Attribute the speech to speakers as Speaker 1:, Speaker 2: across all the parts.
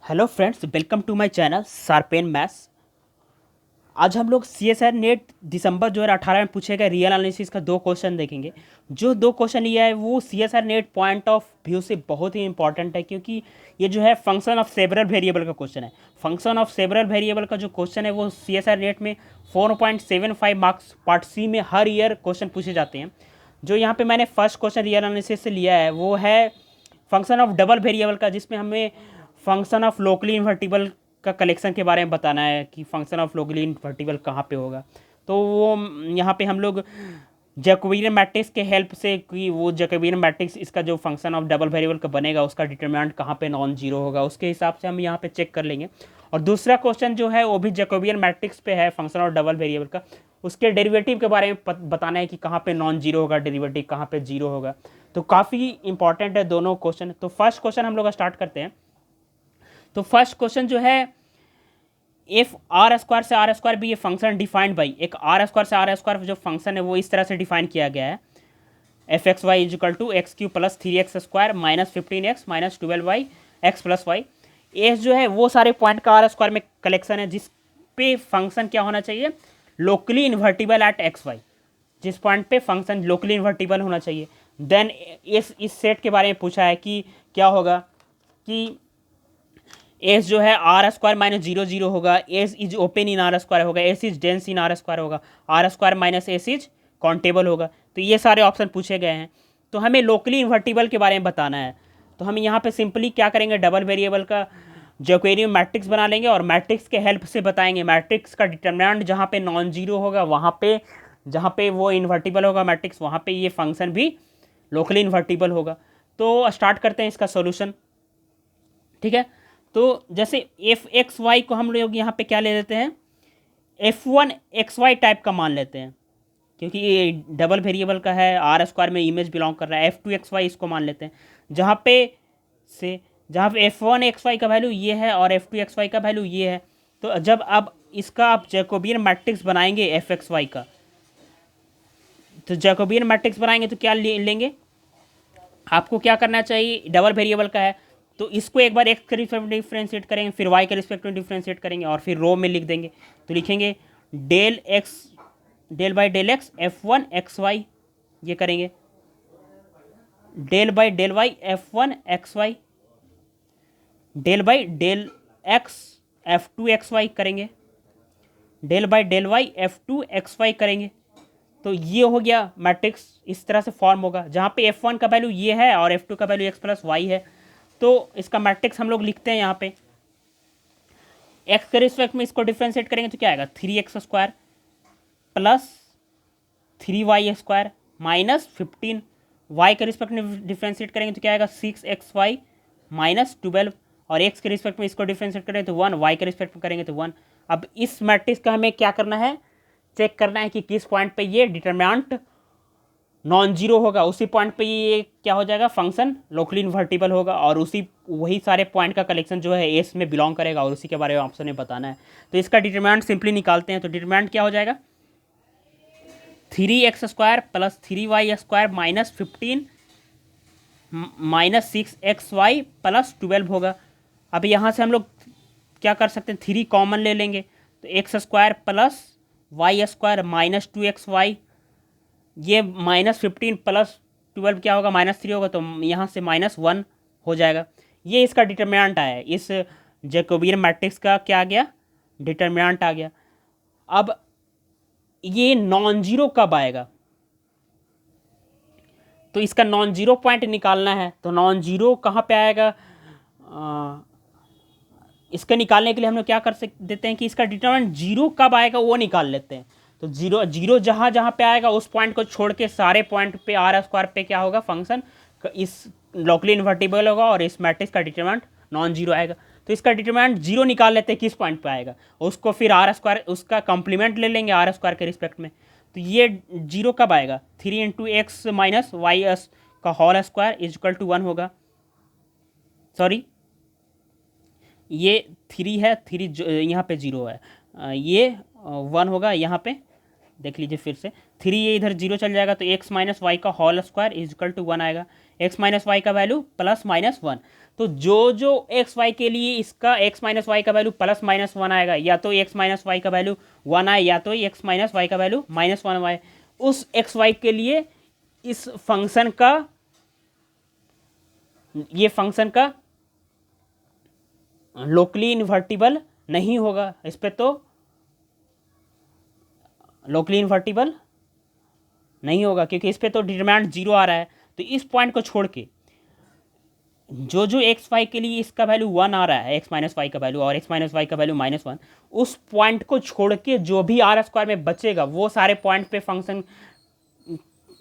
Speaker 1: Hello friends, welcome to my channel sharpen maths. आज हम लोग CSR नेट दिसंबर 2018 में पूछे गए रियल एनालिसिस का दो क्वेश्चन देखेंगे। जो दो क्वेश्चन लिया है वो CSR net point of view से बहुत ही इंपॉर्टेंट है, क्योंकि ये जो है फंक्शन ऑफ सेवरल वेरिएबल का क्वेश्चन है। फंक्शन ऑफ सेवरल वेरिएबल का जो क्वेश्चन है वो CSR नेट में 4.75 मार्क्स पार्ट सी में हर ईयर क्वेश्चन पूछे जाते हैं। जो यहाँ पे मैंने फर्स्ट क्वेश्चन रियल एनालिसिस से लिया है वो है फंक्शन ऑफ डबल वेरिएबल का, जिसमें हमें फंक्शन ऑफ लोकली इन्वर्टिबल का कलेक्शन के बारे में बताना है कि फंक्शन ऑफ लोकली इन्वर्टिबल कहाँ पे होगा। तो वो यहाँ पे हम लोग जैकोबियन मैट्रिक्स के हेल्प से कि वो जैकोबियन मैट्रिक्स इसका जो फंक्शन ऑफ डबल वेरिएबल का बनेगा उसका डिटरमिनेंट कहाँ पे नॉन जीरो होगा, उसके हिसाब से हम यहाँ पे चेक कर लेंगे। और दूसरा क्वेश्चन जो है वो भी जैकोबियन मैट्रिक्स पे है, फंक्शन ऑफ डबल वेरिएबल का, उसके डेरिवेटिव के बारे में बताना है कि कहाँ पे नॉन जीरो होगा डेरिवेटिव, कहाँ पे जीरो होगा। तो काफ़ी इंपॉर्टेंट है दोनों क्वेश्चन। तो फर्स्ट क्वेश्चन हम लोग स्टार्ट करते हैं। तो फर्स्ट क्वेश्चन जो है, इफ आर स्क्वायर से आर स्क्वायर भी ये फंक्शन डिफाइंड बाई, एक आर स्क्वायर से आर स्क्वायर जो फंक्शन है वो इस तरह से डिफाइन किया गया है, F x Y is equal to X cube plus 3x square minus 15x minus 12y X plus Y. S जो है वो सारे पॉइंट का आर स्क्वायर में कलेक्शन है, जिस पे फंक्शन क्या होना चाहिए, locally invertible at X Y, जिस पॉइंट पे फंक्शन लोकली इन्वर्टिबल होना चाहिए। देन इस सेट के बारे में पूछा है कि क्या होगा कि एस जो है R square minus zero zero होगा, S is open in R square होगा, S is dense in R square होगा, R square minus S is countable होगा। तो ये सारे ऑप्शन पूछे गए हैं। तो हमें लोकली इन्वर्टिबल के बारे में बताना है। तो हम यहाँ पे सिंपली क्या करेंगे, डबल वेरिएबल का जैकोबियन मैट्रिक्स बना लेंगे और मैट्रिक्स के हेल्प से बताएंगे मैट्रिक्स का डिटरमिनेंट जहाँ पे नॉन जीरो होगा वहाँ पे, जहाँ पे वो इन्वर्टिबल होगा मैट्रिक्स, वहाँ पे ये फंक्शन भी लोकली इन्वर्टिबल होगा। तो स्टार्ट करते हैं इसका सोल्यूशन। ठीक है, तो जैसे एफ एक्स वाई को हम लोग यहाँ पे क्या ले लेते हैं, F1 XY टाइप का मान लेते हैं, क्योंकि ये डबल वेरिएबल का है, आर स्क्वायर में इमेज बिलोंग कर रहा है। F2 XY इसको मान लेते हैं, जहाँ पे F1 XY का वैल्यू ये है और F2 XY का वैल्यू ये है। तो जब अब इसका आप जैकोबियन मैट्रिक्स बनाएंगे F(x, y) का, तो जैकोबियन मैट्रिक्स बनाएंगे तो क्या लेंगे, आपको क्या करना चाहिए, डबल वेरिएबल का है तो इसको एक बार एक्स के रिस्पेक्ट में डिफ्रेंशिएट करेंगे, फिर वाई के रिस्पेक्ट में डिफ्रेंशिएट करेंगे और फिर रो में लिख देंगे। तो लिखेंगे del X del by del X F1 XY, ये करेंगे del by del Y F1 XY, del by del X F2 XY करेंगे, del by del Y F2 XY करेंगे। तो ये हो गया मैट्रिक्स, इस तरह से फॉर्म होगा जहाँ पे F1 का वैल्यू ये है और F2 का वैल्यू x प्लस वाई है। तो इसका मैट्रिक्स हम लोग लिखते हैं यहाँ पे, एक्स के रिस्पेक्ट में इसको डिफ्रेंशिएट करेंगे तो क्या आएगा, 3x square plus 3y square minus 15, Y के रिस्पेक्ट में डिफ्रेंशिएट करेंगे तो क्या आएगा, 6xy माइनस 12, और एक्स के रिस्पेक्ट में इसको डिफ्रेंशिएट करेंगे तो 1, वाई के रिस्पेक्ट में करेंगे तो 1। अब इस मैट्रिक्स का हमें क्या करना है, चेक करना है कि किस पॉइंट पे ये डिटरमिनेंट नॉन जीरो होगा, उसी पॉइंट पे ये क्या हो जाएगा, फंक्शन लोकली इन्वर्टिबल होगा, और उसी वही सारे पॉइंट का कलेक्शन जो है एस में बिलोंग करेगा और उसी के बारे में ऑप्शन में बताना है। तो इसका डिटरमिनेंट सिंपली निकालते हैं। तो डिटरमिनेंट क्या हो जाएगा, 3x square plus 3y square minus 15 minus 6xy plus 12 होगा। अब यहाँ से हम लोग क्या कर सकते हैं, 3 कॉमन ले लेंगे तो X square plus Y square minus 2xy, ये माइनस 15 प्लस 12 क्या होगा, -3 होगा, तो यहाँ से -1 हो जाएगा। ये इसका डिटरमिनेंट आया, इस जैकोबियन मैट्रिक्स का क्या आ गया, डिटरमिनेंट आ गया। अब ये नॉन जीरो कब आएगा, तो इसका नॉन जीरो पॉइंट निकालना है। तो नॉन जीरो कहाँ पे आएगा, इसका निकालने के लिए हम लोग क्या कर सकते देते हैं कि इसका डिटरमिनेंट जीरो कब आएगा वो निकाल लेते हैं। तो जीरो जीरो जहाँ जहाँ पे आएगा उस पॉइंट को छोड़ के सारे पॉइंट पे आर स्क्वायर पे क्या होगा, फंक्शन इस लोकली इन्वर्टिबल होगा और इस मैट्रिक्स का डिटरमिनेंट नॉन जीरो आएगा। तो इसका डिटरमिनेंट जीरो निकाल लेते हैं किस पॉइंट पे आएगा, उसको फिर आर स्क्वायर उसका कॉम्प्लीमेंट ले लेंगे आर स्क्वायर के रिस्पेक्ट में। तो ये जीरो कब आएगा, 3 × x माइनस वाई का whole square is equal to 1 होगा। सॉरी, ये 3 है, 3 यहाँ पे 0 है, ये 1 होगा, यहाँ पे देख लीजिए फिर से, 3 ये इधर 0 चल जाएगा, तो एक्स माइनस वाई का whole square is equal to 1 आएगा। एक्स माइनस वाई का वैल्यू प्लस माइनस 1। तो जो एक्स वाई के लिए इसका एक्स माइनस वाई का वैल्यू प्लस माइनस 1 आएगा, या तो एक्स माइनस वाई का वैल्यू 1 आए, या तो एक्स माइनस वाई का वैल्यू माइनस 1 आए, उस एक्स वाई के लिए इस फंक्शन का, ये फंक्शन का लोकली इन्वर्टिबल नहीं होगा। इस पे तो लोकली इन्वर्टिबल नहीं होगा, क्योंकि इस पे तो डिटरमिनेंट 0 आ रहा है। तो इस पॉइंट को छोड़ के जो एक्स वाई के लिए इसका वैल्यू 1 आ रहा है, एक्स माइनस वाई का वैल्यू और एक्स माइनस वाई का वैल्यू -1, उस पॉइंट को छोड़ के जो भी आर स्क्वायर में बचेगा वो सारे पॉइंट पे फंक्शन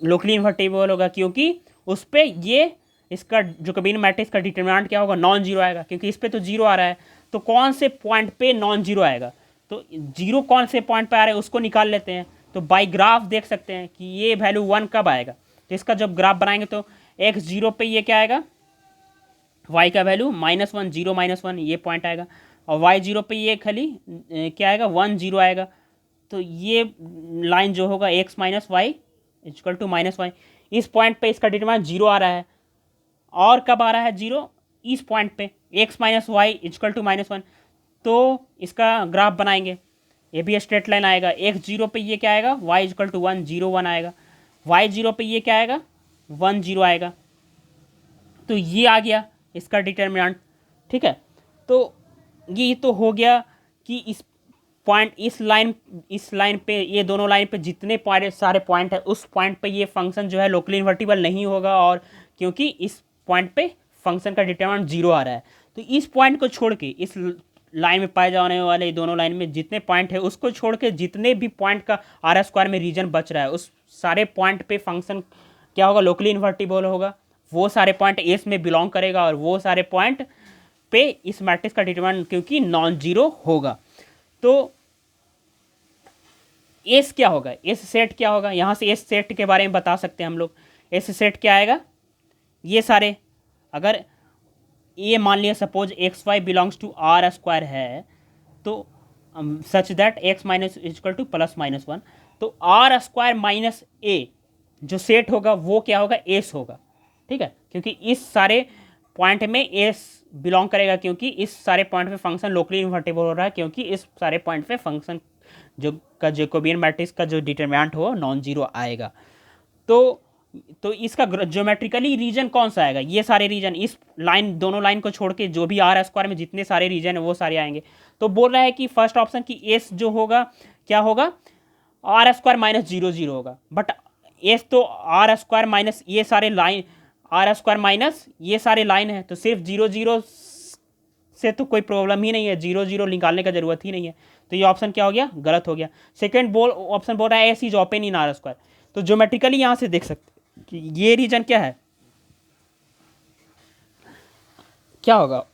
Speaker 1: लोकली इन्वर्टिबल होगा, क्योंकि उस पर ये इसका जैकोबियन मैट्रिक्स का डिटरमिनेंट क्या होगा, नॉन जीरो आएगा, क्योंकि इस पर तो 0 आ रहा है। तो कौन से पॉइंट पे नॉन जीरो आएगा, तो 0 कौन से पॉइंट पे आ रहा है उसको निकाल लेते हैं। तो बाई ग्राफ देख सकते हैं कि ये वैल्यू 1 कब आएगा। तो इसका जब ग्राफ बनाएंगे तो x0 पे ये क्या आएगा, y का वैल्यू -1 0 -1 ये पॉइंट आएगा, और y0 पे ये खाली क्या आएगा 1 0 आएगा। तो ये लाइन जो होगा x minus Y equal to -y, इस पॉइंट पे इसका डिटरमिनेंट 0 आ रहा है। और कब आ रहा है 0, इस पॉइंट पे x minus Y equal to -1। तो इसका ग्राफ बनाएंगे, ये भी स्ट्रेट लाइन आएगा। x0 पे ये क्या आएगा, y इक्वल टू 1 0 1 आएगा, y0 पे ये क्या आएगा 1 0 आएगा। तो ये आ गया इसका डिटरमिनेंट, ठीक है। तो ये तो हो गया कि इस पॉइंट, इस लाइन पे, ये दोनों लाइन पे जितने सारे पॉइंट है उस पॉइंट पे ये फंक्शन जो है लोकली इन्वर्टिबल नहीं होगा, और क्योंकि इस पॉइंट पे फंक्शन का डिटरमिनेंट 0 आ रहा है। तो इस पॉइंट को छोड़ के, इस लाइन में पाए जाने वाले दोनों लाइन में जितने पॉइंट है उसको छोड़ के जितने भी पॉइंट का आर स्क्वायर में रीजन बच रहा है उस सारे पॉइंट पे फंक्शन क्या होगा, लोकली इन्वर्टिबल होगा। वो सारे पॉइंट एस में बिलोंग करेगा, और वो सारे पॉइंट पे इस मैट्रिक्स का डिटरमिनेंट क्योंकि नॉन जीरो होगा। तो एस क्या होगा, एस सेट क्या होगा, यहाँ से एस सेट के बारे में बता सकते हैं हम लोग। एस सेट क्या आएगा, ये सारे, अगर ये मान लिया suppose X Y belongs to R square है, तो such that X minus equal to +-1, तो आर स्क्वायर माइनस ए जो सेट होगा वो क्या होगा, एस होगा, ठीक है। क्योंकि इस सारे पॉइंट में एस बिलोंग करेगा, क्योंकि इस सारे पॉइंट पे फंक्शन लोकली इन्वर्टिबल हो रहा है, क्योंकि इस सारे पॉइंट पे फंक्शन जो का जैकोबियन मैट्रिक्स का जो डिटरमिनेंट हो नॉन जीरो आएगा। तो इसका ज्योमेट्रिकली रीजन कौन सा आएगा, ये सारे रीजन, इस लाइन, दोनों लाइन को छोड़ के जो भी आर स्क्वायर में जितने सारे रीजन है वो सारे आएंगे। तो बोल रहा है कि फर्स्ट ऑप्शन की एस जो होगा क्या होगा, आर स्क्वायर -0 होगा। बट एस तो आर स्क्वायर माइनस ये सारे लाइन, आर स्क्वायर माइनस ये सारे लाइन है, तो सिर्फ 0 0 से तो कोई प्रॉब्लम ही नहीं है, 0 0 निकालने का जरूरत ही नहीं है। तो ये ऑप्शन क्या हो गया, गलत हो गया। सेकेंड ऑप्शन बोल रहा है S is open in R square. तो ज्योमेट्रिकली यहाँ से देख सकते कि ये रीजन क्या है, क्या होगा,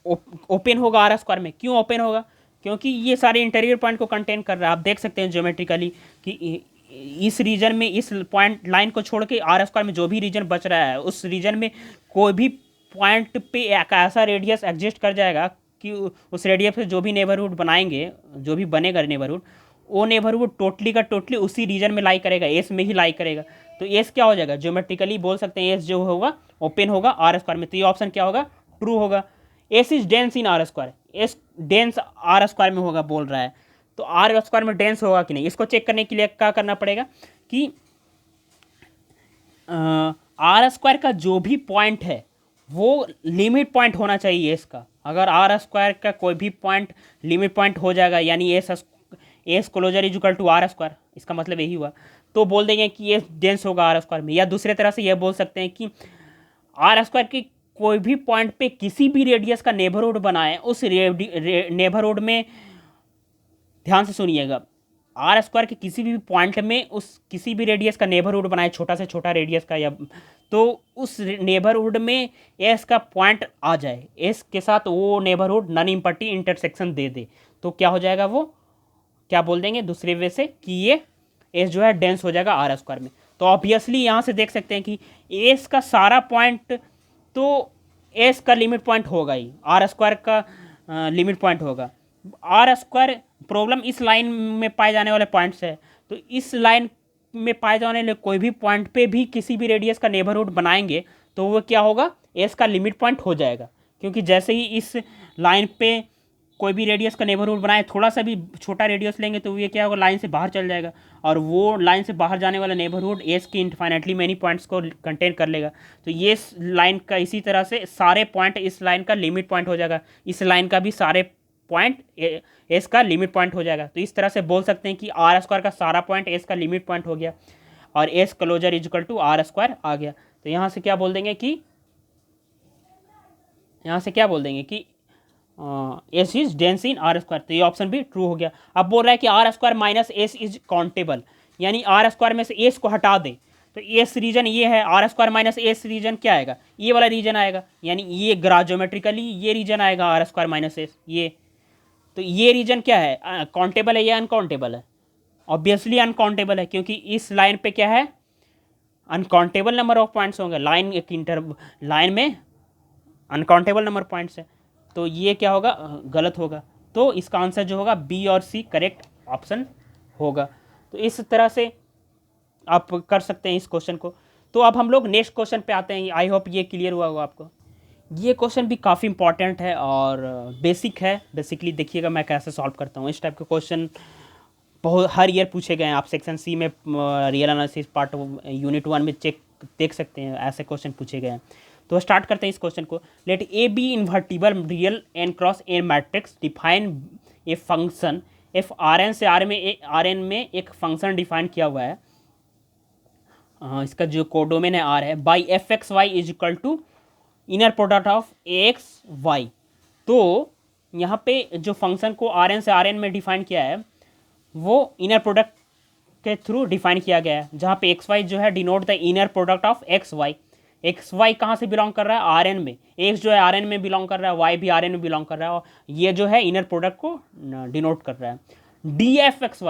Speaker 1: ओपन होगा आर स्क्वायर में। क्यों ओपन होगा, क्योंकि ये सारे इंटीरियर पॉइंट को कंटेन कर रहा है। आप देख सकते हैं ज्योमेट्रिकली कि इस रीजन में, इस पॉइंट लाइन को छोड़ के आर स्क्वायर में जो भी रीजन बच रहा है उस रीजन में कोई भी पॉइंट पे एक ऐसा रेडियस एग्जिस्ट कर जाएगा कि उस रेडियस से जो भी नेबरहुड बनाएंगे, जो भी बनेगा नेबरहुड, वो नेबरहुड टोटली का टोटली उसी रीजन में लाई करेगा, एस में ही लाई करेगा। तो एस क्या हो जाएगा, ज्योमेट्रिकली बोल सकते हैं एस जो होगा ओपन होगा आर स्क्वायर में। तो ये ऑप्शन क्या होगा, ट्रू होगा। S is dense in R square, S dense R square में होगा बोल रहा है। तो आर स्क्वायर में डेंस होगा कि नहीं, इसको चेक करने के लिए क्या करना पड़ेगा कि आर स्क्वायर का जो भी पॉइंट है वो लिमिट पॉइंट होना चाहिए इसका। अगर आर स्क्वायर का कोई भी पॉइंट लिमिट पॉइंट हो जाएगा, यानी S closure is equal to R square, इसका मतलब यही हुआ, तो बोल देंगे कि ये डेंस होगा आर स्क्वायर में। या दूसरे तरह से ये बोल सकते हैं कि आर स्क्वायर की कोई भी पॉइंट पे किसी भी रेडियस का नेबरहुड बनाए, उस नेबरहुड में, ध्यान से सुनिएगा, आर स्क्वायर के किसी भी पॉइंट में उस किसी भी रेडियस का नेबरहुड बनाए, छोटा से छोटा रेडियस का, या तो उस नेबरहुड में एस का पॉइंट आ जाए, एस के साथ वो नेबरहुड नॉन इम्पटी इंटरसेक्शन दे दे, तो क्या हो जाएगा, वो क्या बोल देंगे दूसरे वे से कि ये एस जो है डेंस हो जाएगा आर स्क्वायर में। तो ऑब्वियसली यहाँ से देख सकते हैं कि एस का सारा पॉइंट तो एस का लिमिट पॉइंट होगा ही, आर स्क्वायर का लिमिट पॉइंट होगा। आर स्क्वायर प्रॉब्लम इस लाइन में पाए जाने वाले पॉइंट्स है, तो इस लाइन में पाए जाने वाले कोई भी पॉइंट पे भी किसी भी रेडियस का नेबरहुड बनाएंगे तो वो क्या होगा, एस का लिमिट पॉइंट हो जाएगा। क्योंकि जैसे ही इस लाइन पे कोई भी रेडियस का नेबरहुड बनाए, थोड़ा सा भी छोटा रेडियस लेंगे तो ये क्या होगा, लाइन से बाहर चल जाएगा, और वो लाइन से बाहर जाने वाला नेबरहुड एस की इनफाइनाइटली मेनी पॉइंट्स को कंटेन कर लेगा। तो ये लाइन का इसी तरह से सारे पॉइंट इस लाइन का लिमिट पॉइंट हो जाएगा, इस लाइन का भी सारे पॉइंट एस का लिमिट पॉइंट हो जाएगा। तो इस तरह से बोल सकते हैं कि आर स्क्वायर का सारा पॉइंट एस का लिमिट पॉइंट हो गया और S closure is equal to R square आ गया। तो यहाँ से क्या बोल देंगे कि S is dense in R square. तो ये ऑप्शन भी ट्रू हो गया। अब बोल रहा है कि R square minus S is countable, यानी आर स्क्वायर में से एस को हटा दे। तो एस रीजन ये है, R square minus S reason क्या आएगा, ये वाला रीजन आएगा, यानी ये ग्राजोमेट्रिकली ये रीजन आएगा आर स्क्वायर माइनस एस ये। तो ये रीजन क्या है, काउंटेबल है या अनकाउंटेबल है? ऑब्वियसली अनकाउंटेबल है, क्योंकि इस लाइन पे क्या है, अनकाउंटेबल नंबर ऑफ पॉइंट्स होंगे। लाइन में अनकाउंटेबल नंबर पॉइंट्स है, तो ये क्या होगा, गलत होगा। तो इसका आंसर जो होगा बी और सी करेक्ट ऑप्शन होगा। तो इस तरह से आप कर सकते हैं इस क्वेश्चन को। तो अब हम लोग नेक्स्ट क्वेश्चन पे आते हैं। आई होप ये क्लियर हुआ होगा आपको। ये क्वेश्चन भी काफ़ी इंपॉर्टेंट है और बेसिक है। बेसिकली देखिएगा मैं कैसे सॉल्व करता हूँ। इस टाइप के क्वेश्चन बहुत हर ईयर पूछे गए हैं। आप सेक्शन सी में रियल एनालिसिस पार्ट यूनिट 1 में चेक देख सकते हैं, ऐसे क्वेश्चन पूछे गए हैं। तो स्टार्ट करते हैं इस क्वेश्चन को। Let A B invertible real N cross N matrix define A function F R N से आर एन में एक फंक्शन डिफाइन किया हुआ है। इसका जो कोडोमेन है आर है, by F x Y is equal to inner product of A X Y. तो यहाँ पे जो फंक्शन को आर एन से आर एन में डिफाइन किया है वो इनर प्रोडक्ट के थ्रू डिफाइन किया गया है, जहाँ पे एक्स वाई जो है denote the inner product of X Y. X Y कहाँ से बिलोंग कर रहा है, आर एन में। एक्स जो है आर एन में बिलोंग कर रहा है, वाई भी आर एन में बिलोंग कर रहा है, और ये जो है इनर प्रोडक्ट को डिनोट कर रहा है। डी एफ एक्स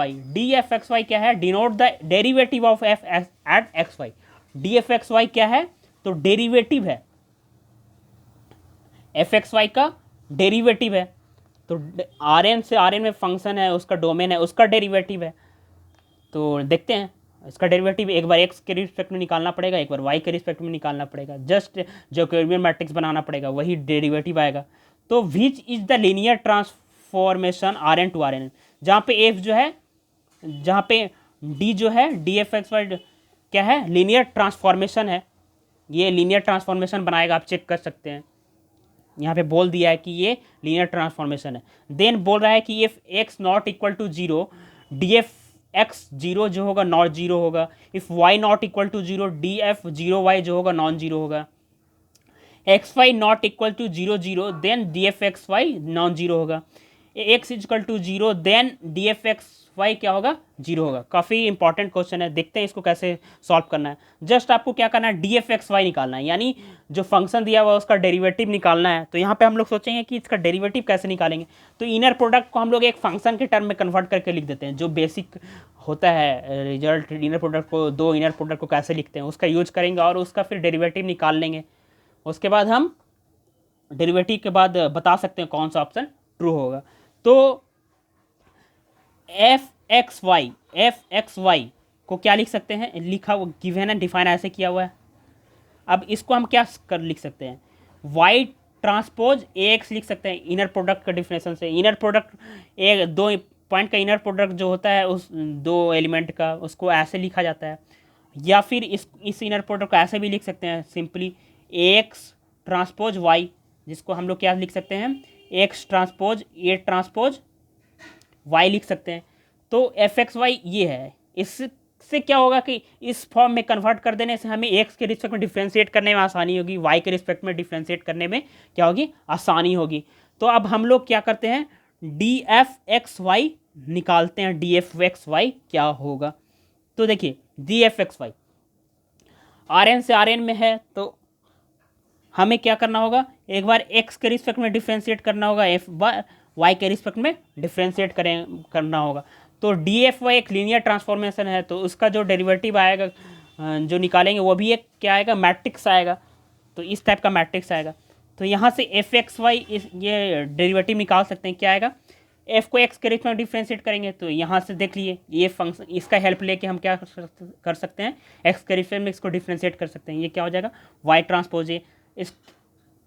Speaker 1: वाई क्या है, denote the derivative of F at X Y. D F x Y क्या है, तो डेरिवेटिव है, एफ एक्स वाई का डेरिवेटिव है। तो आर एन से आर एन में फंक्शन है, उसका डोमेन है, उसका डेरिवेटिव है। तो देखते हैं इसका डेरिवेटिव एक बार एक्स के रिस्पेक्ट में निकालना पड़ेगा, एक बार वाई के रिस्पेक्ट में निकालना पड़ेगा, जस्ट जैकोबियन मैट्रिक्स बनाना पड़ेगा, वही डेरिवेटिव आएगा। तो which is the linear transformation R N to R N, जहाँ पे एफ जो है, जहाँ पे डी जो है, डी एफ एक्स वाई क्या है, लीनियर ट्रांसफॉर्मेशन है। ये लीनियर ट्रांसफॉर्मेशन बनाएगा, आप चेक कर सकते हैं। यहाँ पे बोल दिया है कि ये लीनियर ट्रांसफॉर्मेशन है। देन बोल रहा है कि if x not equal to zero, d F x zero जो होगा नॉट जीरो होगा। If y not equal to zero, d f zero y जो होगा नॉन जीरो होगा। X y not equal to zero zero, then d F x Y non zero होगा। X equal to zero, then d F x Y क्या होगा, zero होगा। काफ़ी important question है, देखते हैं इसको कैसे सॉल्व करना है। जस्ट आपको क्या करना है, डी एफ एक्स वाई निकालना है, यानी जो फंक्शन दिया हुआ है उसका डेरिवेटिव निकालना है। तो यहाँ पे हम लोग सोचेंगे कि इसका डेरिवेटिव कैसे निकालेंगे। तो इनर प्रोडक्ट को हम लोग एक फंक्शन के टर्म में कन्वर्ट करके लिख देते हैं, जो बेसिक होता है रिजल्ट। इनर प्रोडक्ट को, दो इनर प्रोडक्ट को कैसे लिखते हैं उसका यूज करेंगे और उसका फिर डेरिवेटिव निकाल लेंगे। उसके बाद हम डेरिवेटिव के बाद बता सकते हैं कौन सा ऑप्शन ट्रू होगा। तो एफ एक्स वाई को क्या लिख सकते हैं, लिखा वो गिवन है, डिफाइन ऐसे किया हुआ है। अब इसको हम क्या कर लिख सकते हैं, वाई ट्रांसपोज ए एक्स लिख सकते हैं इनर प्रोडक्ट का डिफिनेशन से। इनर प्रोडक्ट एक दो पॉइंट का इनर प्रोडक्ट जो होता है उस दो एलिमेंट का, उसको ऐसे लिखा जाता है। या फिर इस इनर प्रोडक्ट को ऐसे भी लिख सकते हैं, सिंपली एक्स ट्रांसपोज वाई, जिसको हम लोग क्या लिख सकते हैं, X transpose A transpose Y लिख सकते हैं। तो एफ एक्स वाई ये है। इससे क्या होगा कि इस फॉर्म में कन्वर्ट कर देने से हमें एक्स के रिस्पेक्ट में डिफ्रेंशिएट करने में आसानी होगी, वाई के रिस्पेक्ट में डिफ्रेंशिएट करने में क्या होगी, आसानी होगी। तो अब हम लोग क्या करते हैं, डी एफ एक्स वाई निकालते हैं। डी एफ एक्स वाई क्या होगा, तो देखिए D F x Y R N से आर एन में है, तो हमें क्या करना होगा, एक बार एक्स के रिस्पेक्ट में डिफ्रेंशिएट करना होगा, एफ वाई के रिस्पेक्ट में डिफ्रेंशिएट करना होगा। तो डी एफ वाई एक लीनियर ट्रांसफॉर्मेशन है, तो उसका जो डेरिवेटिव आएगा जो निकालेंगे वो भी एक क्या आएगा, मैट्रिक्स आएगा। तो इस टाइप का मैट्रिक्स आएगा। तो यहाँ से एफ एक्स वाई ये डेरिवेटिव निकाल सकते हैं, क्या आएगा, एफ को एक्स के रिस्पेक्ट में डिफ्रेंशिएट करेंगे तो यहाँ से देख लिए ये फंक्शन, इसका हेल्प लेके हम क्या कर सकते हैं, एक्स के रिस्पेक्ट में इसको डिफ्रेंशिएट कर सकते हैं। ये क्या हो जाएगा, वाई ट्रांसपोज ए, इस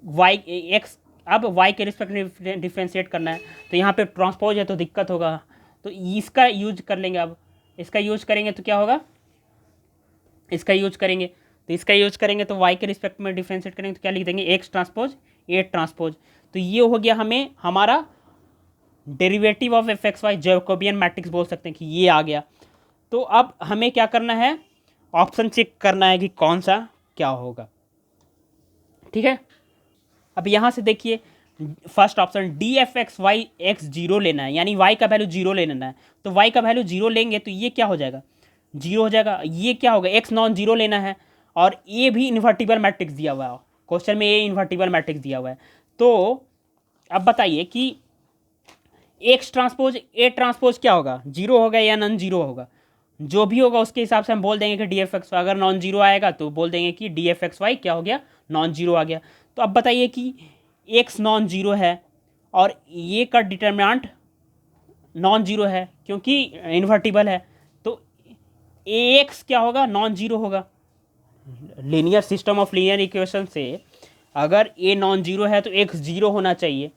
Speaker 1: वाई एक्स, अब वाई के रिस्पेक्ट में डिफ्रेंशिएट करना है तो यहाँ पे ट्रांसपोज है तो दिक्कत होगा, तो इसका यूज कर लेंगे। अब इसका यूज करेंगे तो क्या होगा, इसका यूज करेंगे तो वाई के रिस्पेक्ट में डिफ्रेंशिएट करेंगे तो क्या लिख देंगे, एक्स ट्रांसपोज ए ट्रांसपोज। तो ये हो गया हमें हमारा derivative of F x Y, Jacobian matrix बोल सकते हैं कि ये आ गया। तो अब हमें क्या करना है, ऑप्शन चेक करना है कि कौन सा क्या होगा। ठीक है, अब यहाँ से देखिए first option D F x Y X zero लेना है, यानी वाई का वैल्यू जीरो ले लेना है। तो वाई का वैल्यू जीरो लेंगे तो ये क्या हो जाएगा, जीरो हो जाएगा। ये क्या होगा, एक्स नॉन जीरो लेना है और ए भी इन्वर्टिबल मैट्रिक्स दिया हुआ है, क्वेश्चन में ए इन्वर्टिबल मैट्रिक्स दिया हुआ है। तो अब बताइए कि एक्स ट्रांसपोज ए ट्रांसपोज क्या होगा, जीरो होगा या नॉन जीरो होगा। जो भी होगा उसके हिसाब से हम बोल देंगे कि डी एफ एक्स, अगर नॉन जीरो आएगा तो बोल देंगे कि डी एफ एक्स वाई क्या हो गया, नॉन जीरो आ गया। तो अब बताइए कि एक्स नॉन जीरो है और ये का डिटर्मिनेंट नॉन जीरो है क्योंकि इन्वर्टिबल है, तो ए एक्स क्या होगा, नॉन जीरो होगा। Linear system of linear equation से अगर ए नॉन जीरो है तो एक्स जीरो होना चाहिए,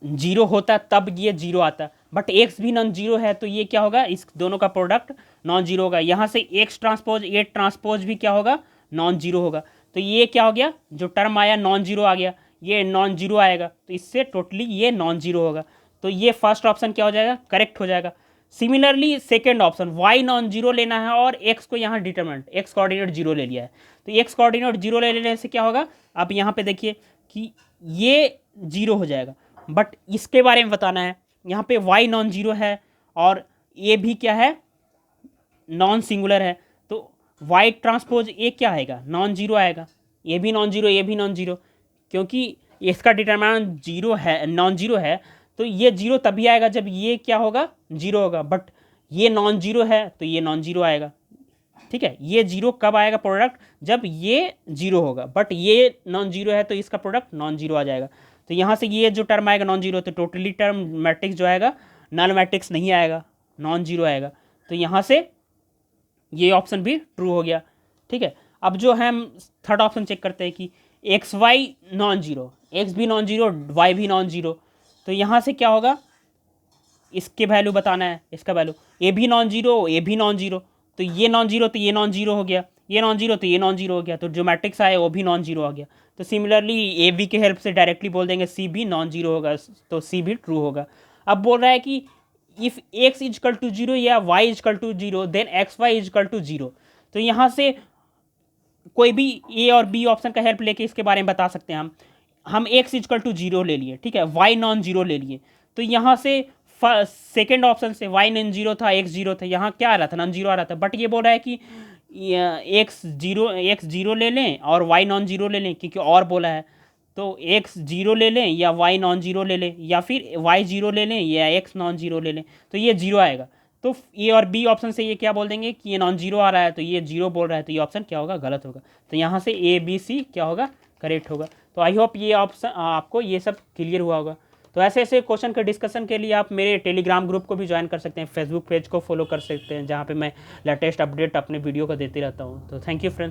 Speaker 1: जीरो होता तब ये जीरो आता, बट एक्स भी नॉन जीरो है तो ये क्या होगा, इस दोनों का प्रोडक्ट नॉन जीरो होगा। यहाँ से एक्स ट्रांसपोज ए ट्रांसपोज भी क्या होगा, नॉन जीरो होगा। तो ये क्या हो गया, जो टर्म आया नॉन जीरो आ गया, ये नॉन जीरो आएगा तो इससे टोटली ये नॉन जीरो होगा। तो ये फर्स्ट ऑप्शन क्या हो जाएगा, करेक्ट हो जाएगा। Similarly second option Y non zero लेना है और एक्स को यहाँ डिटरमिनेंट एक्स कोऑर्डिनेट जीरो ले लिया है, तो एक्स कोऑर्डिनेट जीरो ले लेने से क्या होगा, आप यहाँ पे देखिए कि ये जीरो हो जाएगा। बट इसके बारे में बताना है, यहाँ पे वाई नॉन जीरो है और ये भी क्या है, नॉन सिंगुलर है, तो वाई ट्रांसपोज ए क्या आएगा, नॉन जीरो आएगा। ये भी नॉन जीरो, ये भी नॉन जीरो, क्योंकि इसका डिटरमिनेंट जीरो है, नॉन जीरो है, तो ये जीरो तभी आएगा जब ये क्या होगा, जीरो होगा। बट ये नॉन जीरो है तो ये नॉन जीरो आएगा। ठीक है, ये जीरो कब आएगा प्रोडक्ट, जब ये जीरो होगा, बट ये नॉन जीरो है तो इसका प्रोडक्ट नॉन जीरो आ जाएगा। तो यहाँ से ये जो टर्म आएगा नॉन जीरो, तो टोटली टर्म मैट्रिक्स जो आएगा नल मैट्रिक्स नहीं आएगा, नॉन जीरो आएगा। तो यहाँ से ये ऑप्शन भी ट्रू हो गया। ठीक है, अब जो है हम थर्ड ऑप्शन चेक करते हैं कि X Y non zero, X भी नॉन जीरो वाई भी नॉन जीरो, तो यहाँ से क्या होगा, इसके वैल्यू बताना है, इसका वैल्यू ए भी नॉन जीरो ए भी नॉन जीरो, तो ये नॉन जीरो तो ये नॉन जीरो हो गया, ये नॉन जीरो तो ये नॉन जीरो हो गया, तो जो मैट्रिक्स आया वो भी नॉन जीरो आ गया। तो सिमिलरली ए बी के हेल्प से डायरेक्टली बोल देंगे सी भी नॉन जीरो होगा, तो सी भी ट्रू होगा। अब बोल रहा है कि if x is equal to zero या y is equal to zero then x y is equal to zero. तो यहाँ से कोई भी ए और बी ऑप्शन का हेल्प लेके इसके बारे में बता सकते हैं हम एक्स इजकल टू जीरो ले लिए, ठीक है, वाई नॉन जीरो ले लिए, तो यहाँ से सेकेंड ऑप्शन से वाई नॉन जीरो था एक्स जीरो था, यहाँ क्या आ रहा था, नॉन जीरो आ रहा था। बट ये बोल रहा है कि एक्स जीरो ले लें और वाई नॉन जीरो ले लें, क्योंकि और बोला है, तो एक्स जीरो ले लें या वाई नॉन जीरो ले लें, या फिर वाई जीरो ले लें या एक्स नॉन जीरो ले लें, तो ये जीरो आएगा। तो ए और बी ऑप्शन से ये क्या बोल देंगे कि ये नॉन जीरो आ रहा है, तो ये जीरो बोल रहा है, तो ये ऑप्शन क्या होगा, गलत होगा। तो यहाँ से ए बी सी क्या होगा, करेक्ट होगा। तो आई होप ये ऑप्शन आपको ये सब क्लियर हुआ होगा। तो ऐसे ऐसे क्वेश्चन के डिस्कशन के लिए आप मेरे टेलीग्राम ग्रुप को भी ज्वाइन कर सकते हैं, फेसबुक पेज को फॉलो कर सकते हैं, जहाँ पे मैं लेटेस्ट अपडेट अपने वीडियो का देते रहता हूँ। तो थैंक यू फ्रेंड्स।